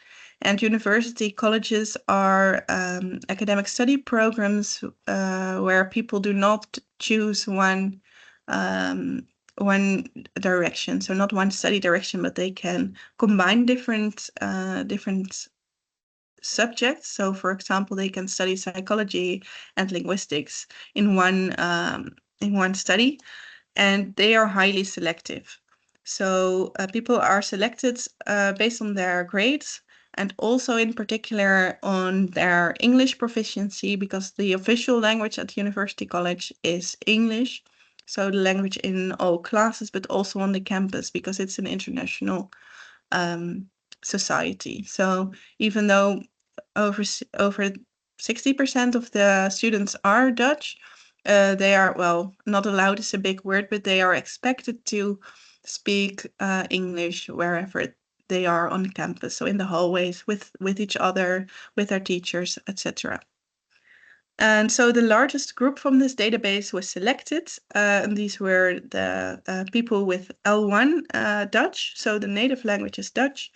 And university colleges are academic study programs where people do not choose one direction, so not one study direction, but they can combine different subjects. So for example, they can study psychology and linguistics in one study, and they are highly selective. So people are selected based on their grades, and also in particular on their English proficiency, because the official language at University College is English. So the language in all classes, but also on the campus, because it's an international society. So even though over 60% of the students are Dutch, they are, well, not allowed is a big word, but they are expected to speak English wherever they are on campus, so in the hallways with each other, with their teachers, etc. And so the largest group from this database was selected, and these were the people with L1 Dutch, so the native language is Dutch,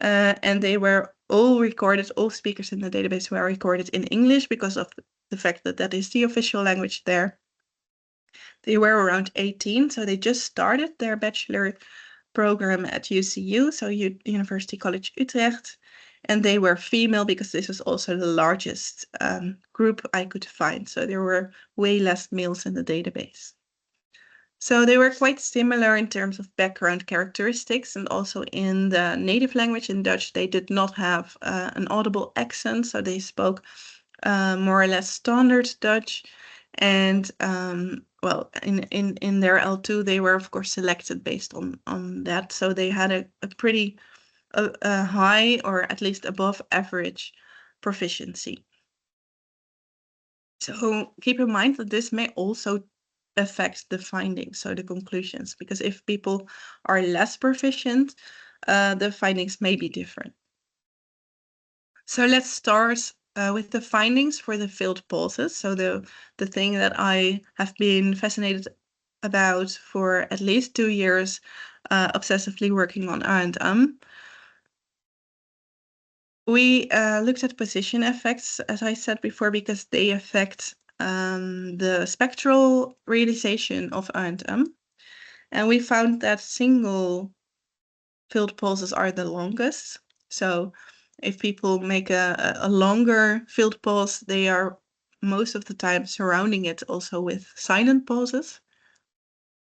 and they were all recorded, all speakers in the database were recorded in English because of the fact that that is the official language there. They were around 18, so they just started their bachelor program at UCU, so University College Utrecht, and they were female because this was also the largest group I could find, so there were way less males in the database. So they were quite similar in terms of background characteristics, and also in the native language in Dutch, they did not have an audible accent, so they spoke more or less standard Dutch. And well, in their L2, they were of course selected based on that, so they had a pretty high, or at least above average, proficiency. So keep in mind that this may also affect the findings, so the conclusions, because if people are less proficient, the findings may be different. So let's start with the findings for the filled pauses. So the thing that I have been fascinated about for at least 2 years, obsessively working on and We looked at position effects, as I said before, because they affect the spectral realization of a and And we found that single filled pulses are the longest. So if people make a longer filled pulse, they are most of the time surrounding it also with silent pauses.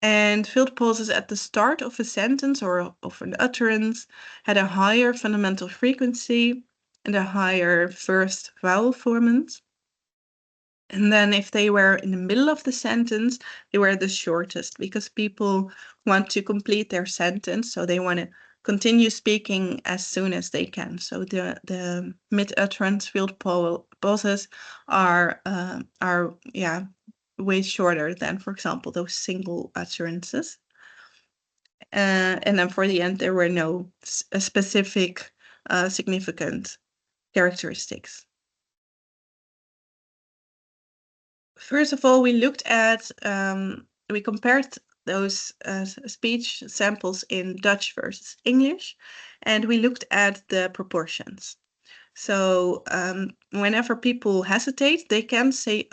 And filled pauses at the start of a sentence or of an utterance had a higher fundamental frequency and a higher first vowel formant. And then if they were in the middle of the sentence, they were the shortest because people want to complete their sentence. So they want to continue speaking as soon as they can. So the mid-utterance filled pauses are way shorter than, for example, those single utterances. And then for the end, there were no specific significant characteristics. First of all, we looked at, we compared those speech samples in Dutch versus English, and we looked at the proportions. So whenever people hesitate, they can say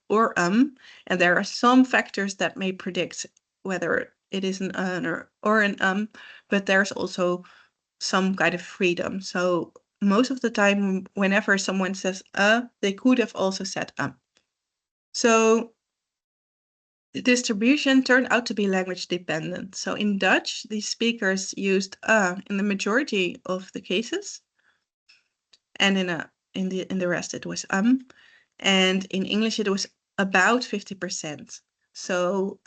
or and there are some factors that may predict whether it is an or an but there's also some kind of freedom. So most of the time, whenever someone says they could have also said So the distribution turned out to be language dependent. So in Dutch, the speakers used in the majority of the cases, and in the rest it was and in English it was about 50%. So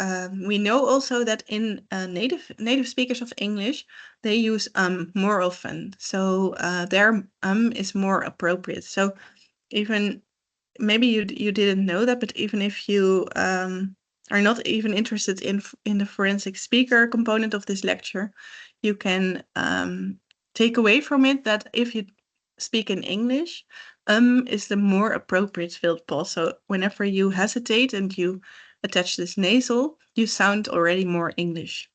we know also that in native speakers of English, they use more often. So their is more appropriate. So even maybe you didn't know that, but even if you are not even interested in the forensic speaker component of this lecture, you can take away from it that if you speak in English, is the more appropriate filled pause. So whenever you hesitate and you attach this nasal, you sound already more English.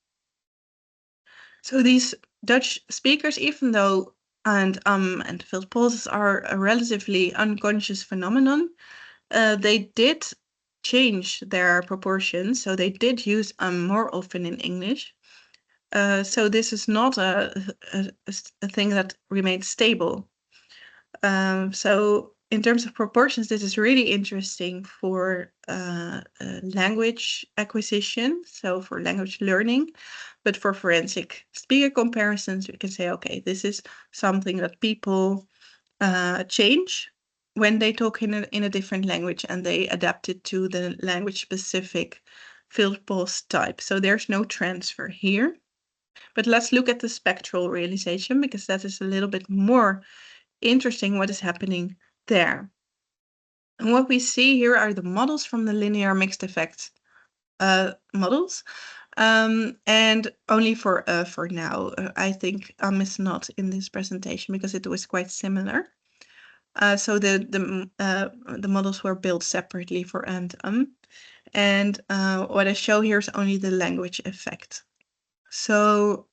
So these Dutch speakers, even though and filled pauses are a relatively unconscious phenomenon, they did change their proportions. So they did use more often in English. So this is not a thing that remains stable. So in terms of proportions, this is really interesting for language acquisition, so for language learning. But for forensic speaker comparisons, we can say, okay, this is something that people change when they talk in a different language and they adapt it to the language-specific filled pause type. So there's no transfer here. But let's look at the spectral realization because that is a little bit more interesting what is happening there. And what we see here are the models from the linear mixed effect models. And only for now, I think is not in this presentation because it was quite similar. So the models were built separately for and what I show here is only the language effect. So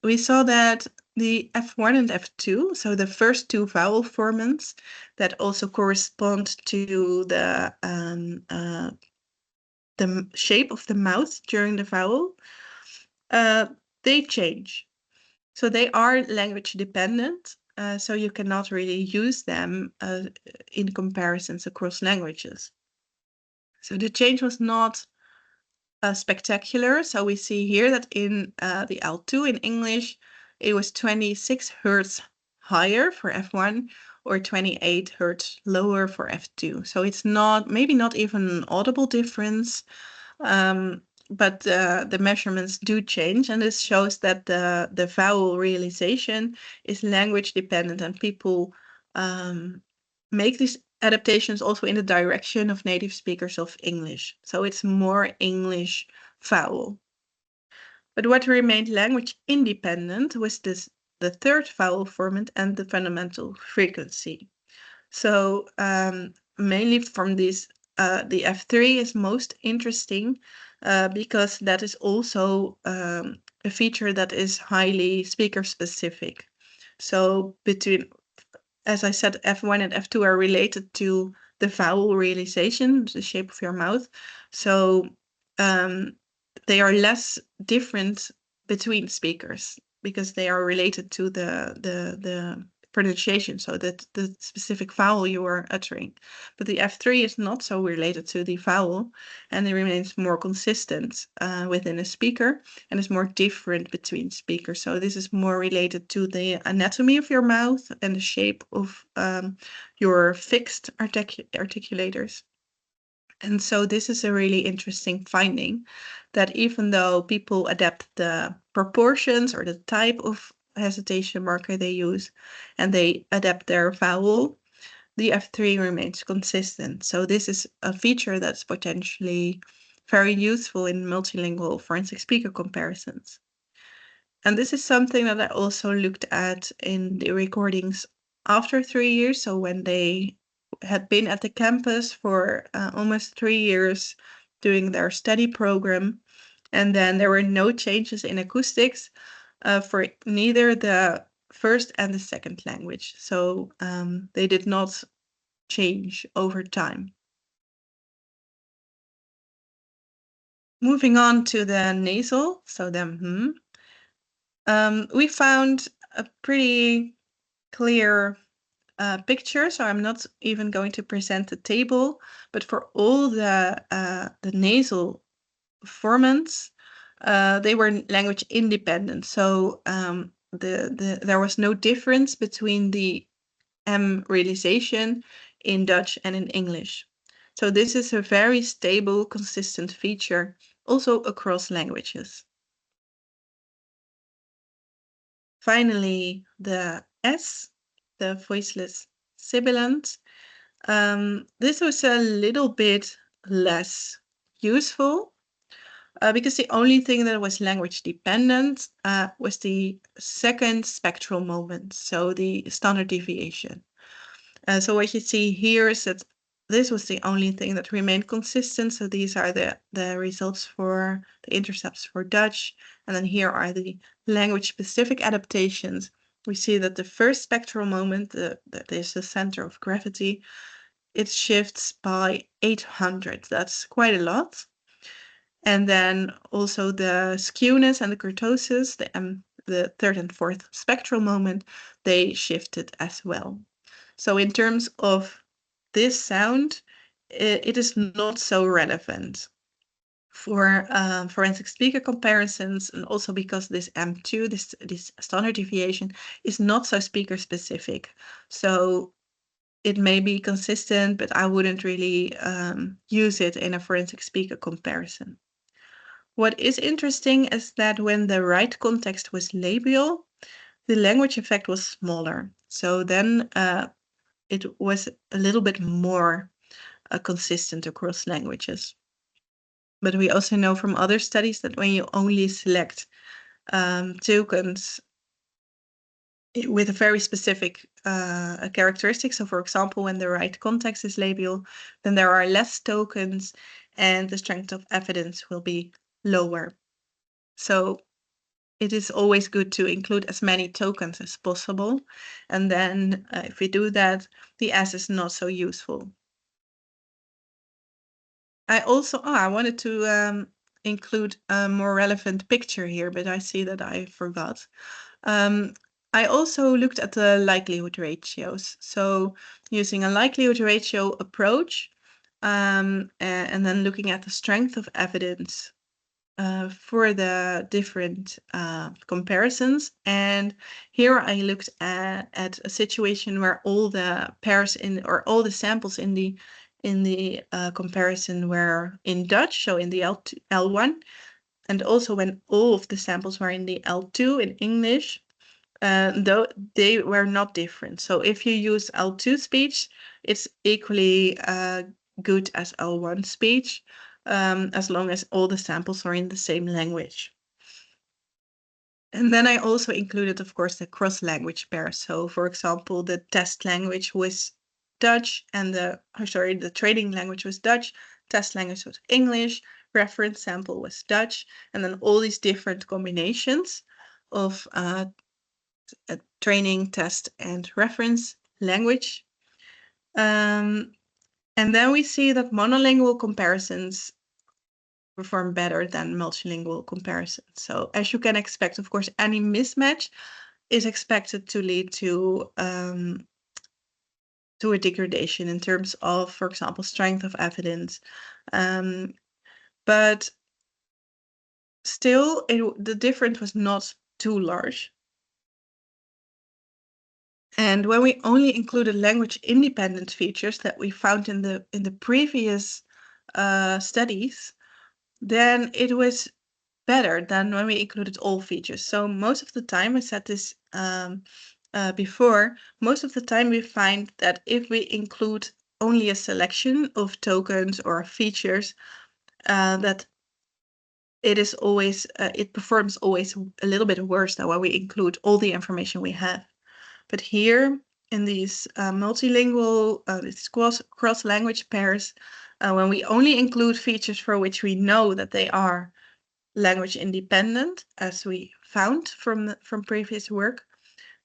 we saw that the F1 and F2, so the first two vowel formants that also correspond to the shape of the mouth during the vowel, they change. So they are language dependent, so you cannot really use them in comparisons across languages. So the change was not spectacular. So we see here that in the L2 in English, it was 26 hertz higher for F1 or 28 hertz lower for F2. So it's not, maybe not even an audible difference, but the measurements do change, and this shows that the vowel realization is language dependent, and people make these adaptations also in the direction of native speakers of English. So it's more English vowel. But what remained language independent was the third vowel formant and the fundamental frequency. So mainly from this, the F3 is most interesting because that is also a feature that is highly speaker specific. So as I said, F1 and F2 are related to the vowel realization, the shape of your mouth. So they are less different between speakers because they are related to the pronunciation, so that the specific vowel you are uttering. But the F3 is not so related to the vowel, and it remains more consistent within a speaker, and is more different between speakers. So this is more related to the anatomy of your mouth and the shape of your fixed articulators. And so this is a really interesting finding, that even though people adapt the proportions or the type of hesitation marker they use, and they adapt their vowel, the F3 remains consistent. So this is a feature that's potentially very useful in multilingual forensic speaker comparisons. And this is something that I also looked at in the recordings after 3 years. So when they had been at the campus for almost 3 years doing their study program, and then there were no changes in acoustics for neither the first and the second language. So they did not change over time. Moving on to the nasal, so the we found a pretty clear picture, so I'm not even going to present the table, but for all the nasal formants, they were language independent. So there was no difference between the M realization in Dutch and in English. So this is a very stable, consistent feature also across languages. Finally, the S, the voiceless sibilant. This was a little bit less useful because the only thing that was language dependent was the second spectral moment, so the standard deviation. So what you see here is that this was the only thing that remained consistent. So these are the results for the intercepts for Dutch. And then here are the language-specific adaptations. We see that the first spectral moment, that is the center of gravity, it shifts by 800. That's quite a lot. And then also the skewness and the kurtosis, the third and fourth spectral moment, they shifted as well. So in terms of this sound, it is not so relevant for forensic speaker comparisons, and also because this M2, this standard deviation, is not so speaker specific. So it may be consistent, but I wouldn't really use it in a forensic speaker comparison. What is interesting is that when the right context was labial, the language effect was smaller. So then it was a little bit more consistent across languages. But we also know from other studies that when you only select tokens with a very specific characteristic, so for example, when the right context is labial, then there are less tokens and the strength of evidence will be lower. So it is always good to include as many tokens as possible. And then if we do that, the S is not so useful. I wanted to include a more relevant picture here, but I see that I forgot. I also looked at the likelihood ratios. So using a likelihood ratio approach, and then looking at the strength of evidence for the different comparisons. And here I looked at a situation where all the pairs or all the samples in the comparison were in Dutch, so in the L1, and also when all of the samples were in the L2 in English, though they were not different. So if you use L2 speech, it's equally good as L1 speech, as long as all the samples are in the same language. And then I also included, of course, the cross-language pair. So, for example, the test language was Dutch, and the training language was Dutch, test language was English, reference sample was Dutch, and then all these different combinations of training, test, and reference language. And then we see that monolingual comparisons perform better than multilingual comparisons. So as you can expect, of course, any mismatch is expected to lead to a degradation in terms of, for example, strength of evidence. But still, the difference was not too large. And when we only included language-independent features that we found in the previous studies, then it was better than when we included all features. So most of the time, I said this before, most of the time we find that if we include only a selection of tokens or features, that it performs always a little bit worse than when we include all the information we have. But here in these multilingual, these cross-language pairs, when we only include features for which we know that they are language independent, as we found from previous work,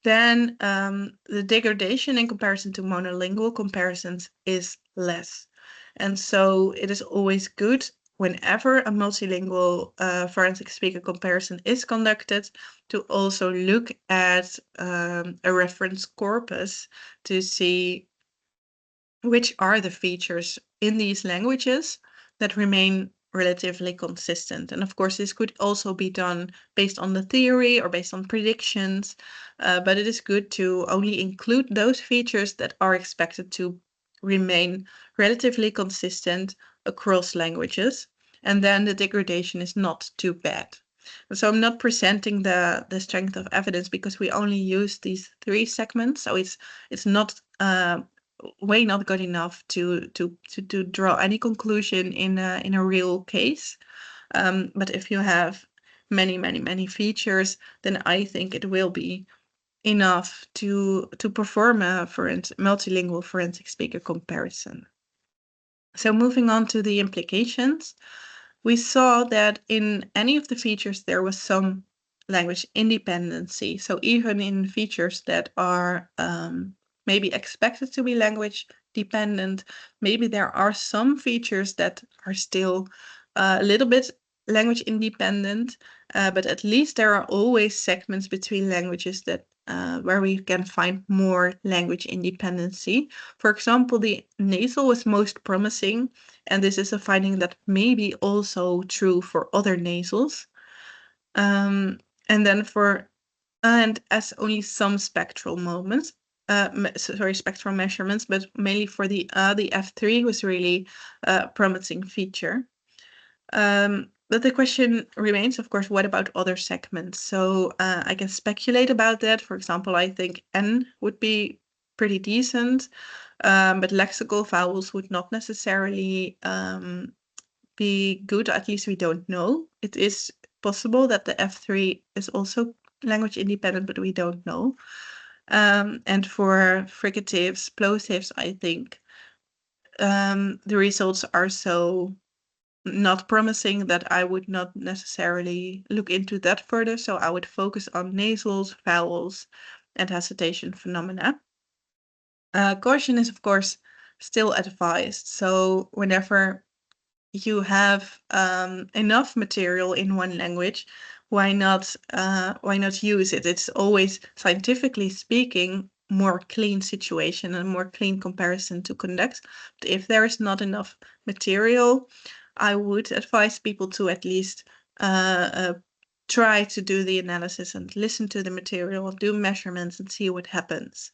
then the degradation in comparison to monolingual comparisons is less. And so it is always good whenever a multilingual forensic speaker comparison is conducted to also look at a reference corpus to see which are the features in these languages that remain relatively consistent. And of course, this could also be done based on the theory or based on predictions, but it is good to only include those features that are expected to remain relatively consistent across languages. And then the degradation is not too bad. So I'm not presenting the strength of evidence because we only use these 3 segments. So it's not way not good enough to draw any conclusion in a real case. But if you have many features, then I think it will be enough to perform a multilingual forensic speaker comparison. So moving on to the implications, we saw that in any of the features there was some language independency. So even in features that are maybe expected to be language dependent, maybe there are some features that are still a little bit language independent, but at least there are always segments between languages that where we can find more language independency. For example, the nasal was most promising, and this is a finding that may be also true for other nasals. And then and as only some spectral moments, spectral measurements, but mainly for the F3 was really a promising feature. But the question remains, of course, what about other segments? So I can speculate about that. For example, I think N would be pretty decent, but lexical vowels would not necessarily be good. At least we don't know. It is possible that the F3 is also language independent, but we don't know. And for fricatives, plosives, I think the results are so not promising that I would not necessarily look into that further. So I would focus on nasals, vowels, and hesitation phenomena. Caution is, of course, still advised. So whenever you have enough material in one language, why not use it? It's always, scientifically speaking, more clean situation and more clean comparison to conduct. But if there is not enough material, I would advise people to at least try to do the analysis and listen to the material, do measurements and see what happens.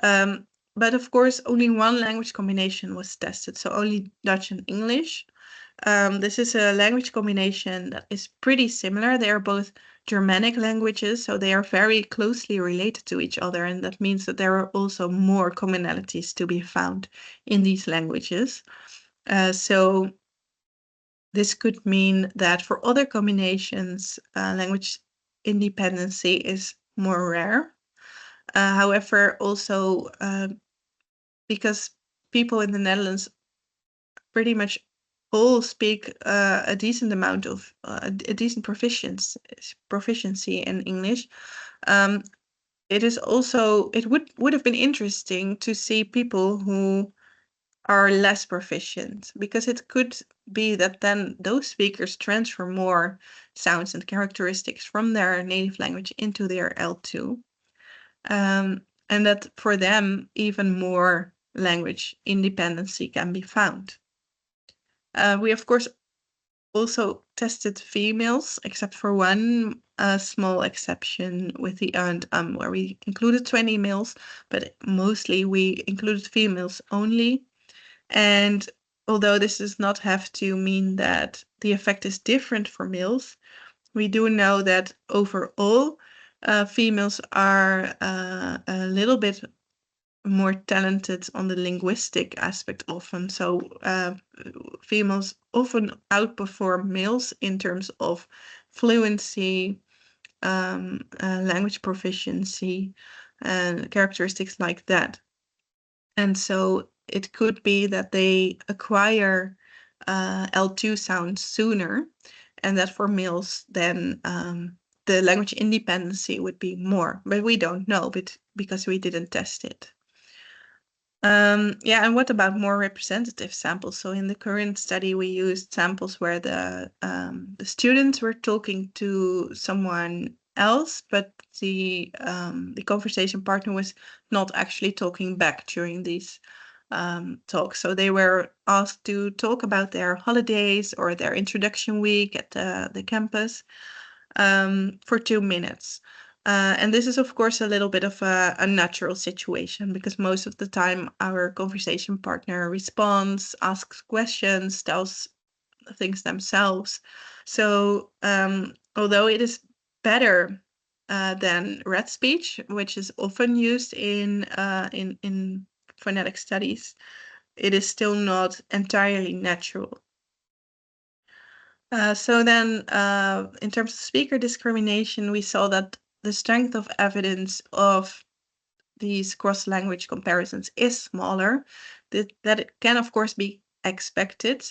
But of course, only one language combination was tested, so only Dutch and English. This is a language combination that is pretty similar. They are both Germanic languages, so they are very closely related to each other, and that means that there are also more commonalities to be found in these languages. So this could mean that for other combinations, language independency is more rare. However, also because people in the Netherlands pretty much all speak a decent amount of a decent proficiency in English. it would have been interesting to see people who are less proficient, because it could be that then those speakers transfer more sounds and characteristics from their native language into their L2. And that for them, even more language independency can be found. We, of course, also tested females, except for one small exception with the where we included 20 males, but mostly we included females only. And although this does not have to mean that the effect is different for males, we do know that overall, females are a little bit more talented on the linguistic aspect often. So females often outperform males in terms of fluency, language proficiency, and characteristics like that. And so it could be that they acquire L2 sounds sooner, and that for males then the language independency would be more, but we don't know because we didn't test it. Yeah, and what about more representative samples? So in the current study, we used samples where the students were talking to someone else, but the conversation partner was not actually talking back during these talks. So they were asked to talk about their holidays or their introduction week at the campus for 2 minutes. And this is, of course, a little bit of a unnatural situation, because most of the time our conversation partner responds, asks questions, tells things themselves. So although it is better than red speech, which is often used in phonetic studies, it is still not entirely natural. So then, in terms of speaker discrimination, we saw that the strength of evidence of these cross-language comparisons is smaller. That it can, of course, be expected,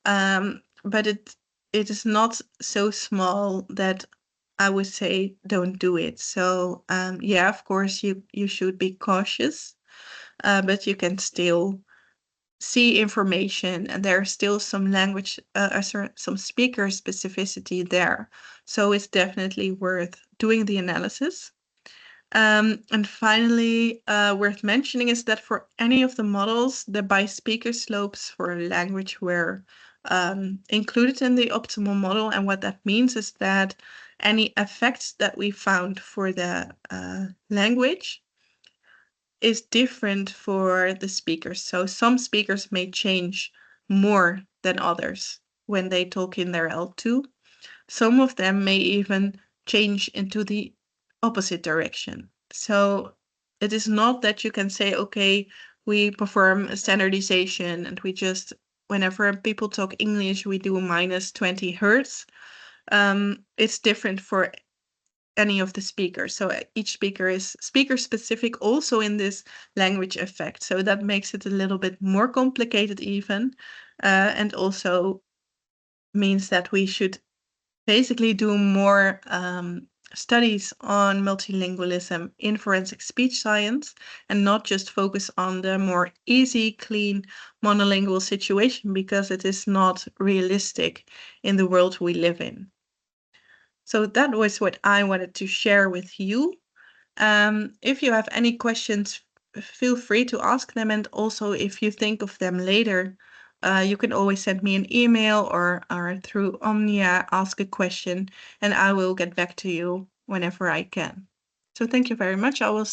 but it is not so small that I would say don't do it. So yeah, of course, you should be cautious, but you can still see information, and there's still some language, some speaker specificity there. So it's definitely worth doing the analysis. And finally, worth mentioning is that for any of the models, the by-speaker slopes for language were included in the optimal model. And what that means is that any effects that we found for the language is different for the speakers. So some speakers may change more than others when they talk in their L2. Some of them may even change into the opposite direction. So it is not that you can say, okay, we perform a standardization and we just, whenever people talk English, we do minus 20 hertz. It's different for any of the speakers. So each speaker is speaker specific also in this language effect. So that makes it a little bit more complicated even, and also means that we should basically do more studies on multilingualism in forensic speech science, and not just focus on the more easy, clean, monolingual situation, because it is not realistic in the world we live in. So that was what I wanted to share with you. If you have any questions, feel free to ask them. And also, if you think of them later, you can always send me an email or through Omnia, ask a question, and I will get back to you whenever I can. So thank you very much. I will